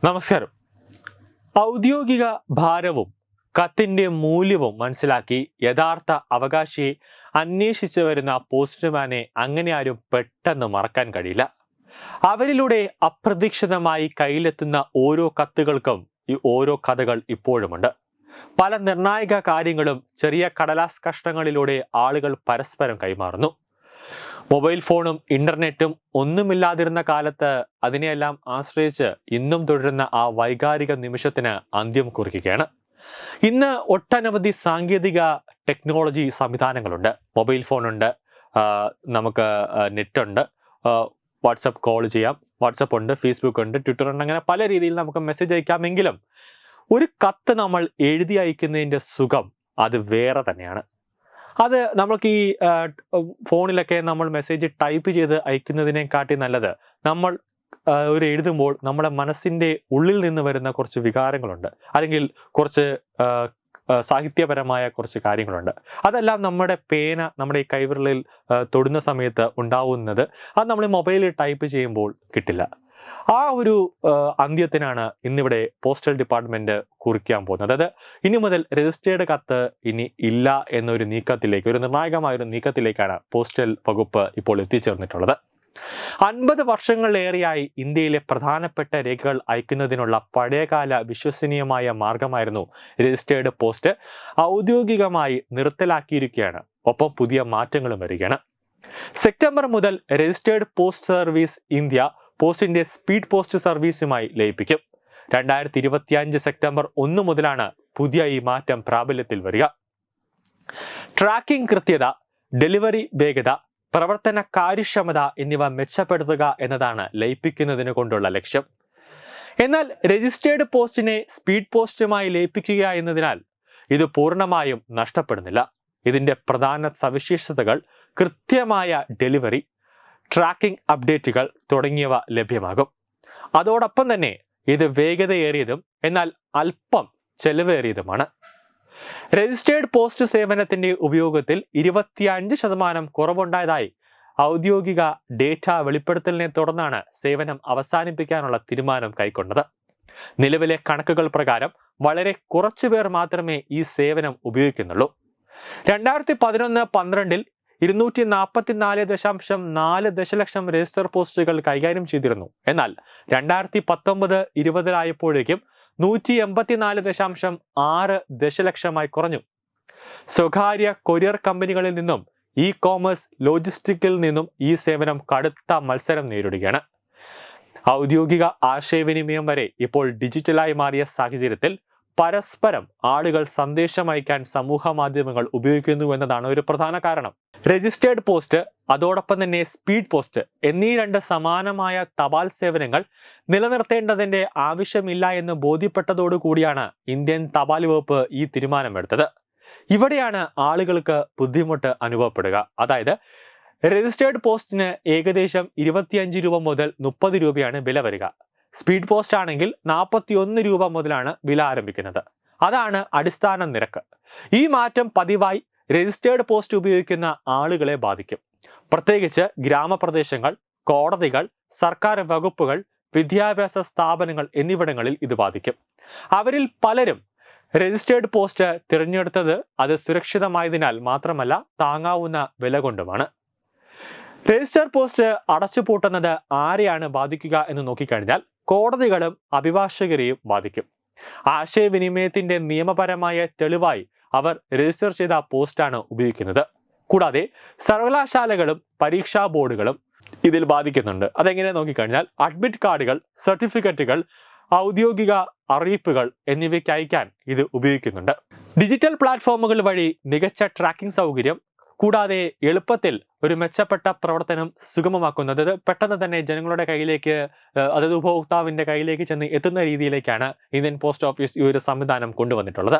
നമസ്കാരം. ഔദ്യോഗിക ഭാരവും കത്തിന്റെ മൂല്യവും മനസ്സിലാക്കി യഥാർത്ഥ അവകാശിയെ അന്വേഷിച്ചു വരുന്ന പോസ്റ്റ്മാനെ അങ്ങനെ ആരും പെട്ടെന്ന് മറക്കാൻ കഴിയില്ല. അവരിലൂടെ അപ്രതീക്ഷിതമായി കയ്യിലെത്തുന്ന ഓരോ കത്തുകൾക്കും ഈ ഓരോ കഥകൾ ഇപ്പോഴുമുണ്ട്. പല നിർണായക കാര്യങ്ങളും ചെറിയ കടലാസ് കഷ്ണങ്ങളിലൂടെ ആളുകൾ പരസ്പരം കൈമാറുന്നു. മൊബൈൽ ഫോണും ഇന്റർനെറ്റും ഒന്നുമില്ലാതിരുന്ന കാലത്ത് അതിനെയെല്ലാം ആശ്രയിച്ച് ഇന്നും തുടരുന്ന ആ വൈകാരിക നിമിഷത്തിന് അന്ത്യം കുറിക്കുകയാണ്. ഇന്ന് ഒട്ടനവധി സാങ്കേതിക ടെക്നോളജി സംവിധാനങ്ങളുണ്ട്. മൊബൈൽ ഫോണുണ്ട്, നമുക്ക് നെറ്റുണ്ട്, വാട്സപ്പ് കോൾ ചെയ്യാം, വാട്സപ്പ് ഉണ്ട്, ഫേസ്ബുക്ക് ഉണ്ട്, ട്വിറ്റർ ഉണ്ട്, അങ്ങനെ പല രീതിയിൽ നമുക്ക് മെസ്സേജ് അയക്കാമെങ്കിലും ഒരു കത്ത് നമ്മൾ എഴുതി അയക്കുന്നതിൻ്റെ സുഖം അത് വേറെ തന്നെയാണ്. അത് നമ്മൾക്ക് ഈ ഫോണിലൊക്കെ നമ്മൾ മെസ്സേജ് ടൈപ്പ് ചെയ്ത് അയക്കുന്നതിനെക്കാട്ടി നല്ലത് നമ്മൾ ഒരു എഴുതുമ്പോൾ നമ്മുടെ മനസ്സിൻ്റെ ഉള്ളിൽ നിന്ന് വരുന്ന കുറച്ച് വികാരങ്ങളുണ്ട്, അല്ലെങ്കിൽ കുറച്ച് സാഹിത്യപരമായ കുറച്ച് കാര്യങ്ങളുണ്ട്. അതെല്ലാം നമ്മുടെ പേന നമ്മുടെ ഈ കൈവിരലിൽ തൊടുന്ന സമയത്ത് ഉണ്ടാവുന്നത് അത് നമ്മൾ മൊബൈലിൽ ടൈപ്പ് ചെയ്യുമ്പോൾ കിട്ടില്ല. ആ ഒരു അന്ത്യത്തിനാണ് ഇന്നിവിടെ പോസ്റ്റൽ ഡിപ്പാർട്ട്മെന്റ് കുറിക്കാൻ പോകുന്നത്. അതായത് ഇനി മുതൽ രജിസ്റ്റേർഡ് കത്ത് ഇനി ഇല്ല എന്നൊരു നീക്കത്തിലേക്ക്, ഒരു നിർണായകമായ ഒരു നീക്കത്തിലേക്കാണ് പോസ്റ്റൽ വകുപ്പ് ഇപ്പോൾ എത്തിച്ചേർന്നിട്ടുള്ളത്. 50 വർഷങ്ങളിലേറെയായി ഇന്ത്യയിലെ പ്രധാനപ്പെട്ട രേഖകൾ അയക്കുന്നതിനുള്ള പഴയകാല വിശ്വസനീയമായ മാർഗമായിരുന്നു രജിസ്റ്റേർഡ് പോസ്റ്റ്. ഔദ്യോഗികമായി നിർത്തലാക്കിയിരിക്കുകയാണ്. ഒപ്പം പുതിയ മാറ്റങ്ങളും വരികയാണ്. സെപ്റ്റംബർ മുതൽ രജിസ്റ്റേർഡ് പോസ്റ്റ് സർവീസ് ഇന്ത്യ പോസ്റ്റിന്റെ സ്പീഡ് പോസ്റ്റ് സർവീസുമായി ലയിപ്പിക്കും. 2025 സെപ്റ്റംബർ 1 മുതലാണ് പുതിയ ഈ മാറ്റം പ്രാബല്യത്തിൽ വരിക. ട്രാക്കിംഗ് കൃത്യത, ഡെലിവറി വേഗത, പ്രവർത്തന കാര്യക്ഷമത എന്നിവ മെച്ചപ്പെടുത്തുക എന്നതാണ് ലയിപ്പിക്കുന്നതിന് കൊണ്ടുള്ള ലക്ഷ്യം. എന്നാൽ രജിസ്റ്റേർഡ് പോസ്റ്റിനെ സ്പീഡ് പോസ്റ്റുമായി ലയിപ്പിക്കുക എന്നതിനാൽ ഇത് പൂർണ്ണമായും നഷ്ടപ്പെടുന്നില്ല. ഇതിന്റെ പ്രധാന സവിശേഷതകൾ കൃത്യമായ ഡെലിവറി, ട്രാക്കിംഗ് അപ്ഡേറ്റുകൾ തുടങ്ങിയവ ലഭ്യമാകും. അതോടൊപ്പം തന്നെ ഇത് വേഗതയേറിയതും എന്നാൽ അല്പം ചെലവേറിയതുമാണ്. രജിസ്റ്റേർഡ് പോസ്റ്റ് സേവനത്തിന്റെ ഉപയോഗത്തിൽ 25% കുറവുണ്ടായതായി ഔദ്യോഗിക ഡേറ്റ വെളിപ്പെടുത്തലിനെ തുടർന്നാണ് സേവനം അവസാനിപ്പിക്കാനുള്ള തീരുമാനം കൈക്കൊണ്ടത്. നിലവിലെ കണക്കുകൾ പ്രകാരം വളരെ കുറച്ചുപേർ മാത്രമേ ഈ സേവനം ഉപയോഗിക്കുന്നുള്ളൂ. 2011-12 244.4 ദശലക്ഷം രജിസ്റ്റർ പോസ്റ്റുകൾ കൈകാര്യം ചെയ്തിരുന്നു. എന്നാൽ 2019-20 ആയപ്പോഴേക്കും 184.6 ദശലക്ഷമായി കുറഞ്ഞു. സ്വകാര്യ കൊറിയർ കമ്പനികളിൽ നിന്നും ഇ കോമേഴ്സ് ലോജിസ്റ്റിക്കിൽ നിന്നും ഈ സേവനം കടുത്ത മത്സരം നേരിടുകയാണ്. ഔദ്യോഗിക ആശയവിനിമയം വരെ ഇപ്പോൾ ഡിജിറ്റലായി മാറിയ സാഹചര്യത്തിൽ പരസ്പരം ആളുകൾ സന്ദേശം അയക്കാൻ സമൂഹ മാധ്യമങ്ങൾ ഉപയോഗിക്കുന്നു എന്നതാണ് ഒരു പ്രധാന കാരണം. രജിസ്റ്റേർഡ് പോസ്റ്റ് അതോടൊപ്പം തന്നെ സ്പീഡ് പോസ്റ്റ് എന്നീ രണ്ട് സമാനമായ തപാൽ സേവനങ്ങൾ നിലനിർത്തേണ്ടതിന്റെ ആവശ്യമില്ല എന്ന് ബോധ്യപ്പെട്ടതോടുകൂടിയാണ് ഇന്ത്യൻ തപാൽ വകുപ്പ് ഈ തീരുമാനമെടുത്തത്. ഇവിടെയാണ് ആളുകൾക്ക് ബുദ്ധിമുട്ട് അനുഭവപ്പെടുക. അതായത് രജിസ്റ്റേർഡ് പോസ്റ്റിന് ഏകദേശം 25 രൂപ മുതൽ 30 രൂപയാണ് വില വരിക. സ്പീഡ് പോസ്റ്റ് ആണെങ്കിൽ 41 രൂപ മുതലാണ് വില ആരംഭിക്കുന്നത്. അതാണ് അടിസ്ഥാന നിരക്ക്. ഈ മാറ്റം പതിവായി രജിസ്റ്റേർഡ് പോസ്റ്റ് ഉപയോഗിക്കുന്ന ആളുകളെ ബാധിക്കും. പ്രത്യേകിച്ച് ഗ്രാമപ്രദേശങ്ങൾ, കോടതികൾ, സർക്കാർ വകുപ്പുകൾ, വിദ്യാഭ്യാസ സ്ഥാപനങ്ങൾ എന്നിവിടങ്ങളിൽ ഇത് ബാധിക്കും. അവരിൽ പലരും രജിസ്റ്റേർഡ് പോസ്റ്റ് തിരഞ്ഞെടുത്തത് അത് സുരക്ഷിതമായതിനാൽ മാത്രമല്ല, താങ്ങാവുന്ന വില കൊണ്ടുമാണ്. രജിസ്റ്റർ പോസ്റ്റ് അടച്ചുപൂട്ടുന്നത് ആരെയാണ് ബാധിക്കുക എന്ന് നോക്കിക്കഴിഞ്ഞാൽ കോടതികളും അഭിഭാഷകരെയും ബാധിക്കും. ആശയവിനിമയത്തിന്റെ നിയമപരമായ തെളിവായി അവർ രജിസ്റ്റർ ചെയ്ത പോസ്റ്റാണ് ഉപയോഗിക്കുന്നത്. കൂടാതെ സർവകലാശാലകളും പരീക്ഷാ ബോർഡുകളും ഇതിൽ ബാധിക്കുന്നുണ്ട്. അതെങ്ങനെ നോക്കിക്കഴിഞ്ഞാൽ അഡ്മിറ്റ് കാർഡുകൾ, സർട്ടിഫിക്കറ്റുകൾ, ഔദ്യോഗിക അറിയിപ്പുകൾ എന്നിവയ്ക്ക് അയക്കാൻ ഇത് ഉപയോഗിക്കുന്നുണ്ട്. ഡിജിറ്റൽ പ്ലാറ്റ്ഫോമുകൾ വഴി മികച്ച ട്രാക്കിംഗ് സൗകര്യം, കൂടാതെ എളുപ്പത്തിൽ ഒരു മെച്ചപ്പെട്ട പ്രവർത്തനം സുഗമമാക്കുന്നത്, പെട്ടെന്ന് തന്നെ ജനങ്ങളുടെ കയ്യിലേക്ക്, അതായത് ഉപഭോക്താവിന്റെ കയ്യിലേക്ക് ചെന്ന് എത്തുന്ന രീതിയിലേക്കാണ് ഇന്ത്യൻ പോസ്റ്റ് ഓഫീസ് ഈ ഒരു സംവിധാനം കൊണ്ടുവന്നിട്ടുള്ളത്.